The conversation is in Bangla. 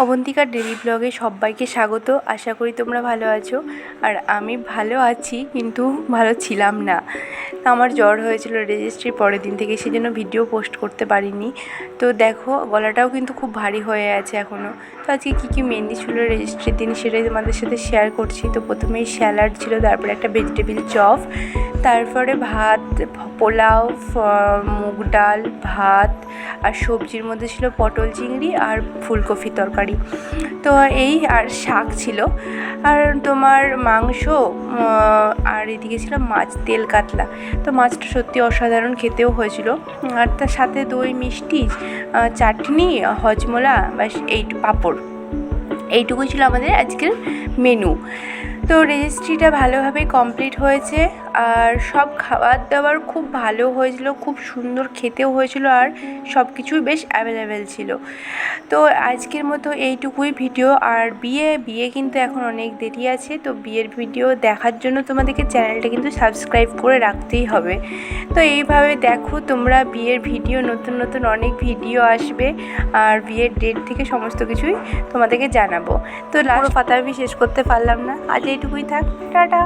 অবন্তিকার ডেলি ব্লগে সবাইকে স্বাগত। আশা করি তোমরা ভালো আছো। আর আমি ভালো আছি, কিন্তু ভালো ছিলাম না। আমার জ্বর হয়েছিল রেজিস্ট্রির পরের দিন থেকে, সেই জন্য ভিডিও পোস্ট করতে পারিনি। তো দেখো, গলাটাও কিন্তু খুব ভারী হয়ে আছে এখনও। তো আজকে কী মেনু ছিল রেজিস্ট্রির দিন, সেটাই তোমাদের সাথে শেয়ার করছি। তো প্রথমেই স্যালাড ছিল, তারপরে একটা ভেজিটেবিল চপ, তারপরে ভাত, পোলাও, মুগ ডাল, ভাত, আর সবজির মধ্যে ছিল পটল চিংড়ি আর ফুলকপি তরকারি। তো এই আর শাক ছিল, আর তোমার মাংস, আর এদিকে ছিল মাছ, তেল কাতলা। তো মাছটা সত্যি অসাধারণ খেতেও হয়েছিল। আর তার সাথে দই, মিষ্টি, চাটনি, হজমোলা, ব্যাস পাঁপড়, এইটুকুই ছিল আমাদের আজকের মেনু। তো রেজিস্ট্রিটা ভালোভাবে কমপ্লিট হয়েছে, আর সব খাবার দাবার খুব ভালো হয়েছিল, খুব সুন্দর খেতেও হয়েছিল, আর সব কিছুই বেশ অ্যাভেলেবেল ছিল। তো আজকের মতো এইটুকুই ভিডিও। আর বিয়ে কিন্তু এখন অনেক দেরি আছে। তো বিয়ের ভিডিও দেখার জন্য তোমাদেরকে চ্যানেলটা কিন্তু সাবস্ক্রাইব করে রাখতেই হবে। তো এইভাবে দেখো তোমরা বিয়ের ভিডিও, নতুন নতুন অনেক ভিডিও আসবে, আর বিয়ের ডেট থেকে সমস্ত কিছুই তোমাদেরকে জানাবো। তো লাস্ট কথা আমি শেষ করতে পারলাম না, আজ এইটুকুই থাক, টাটা।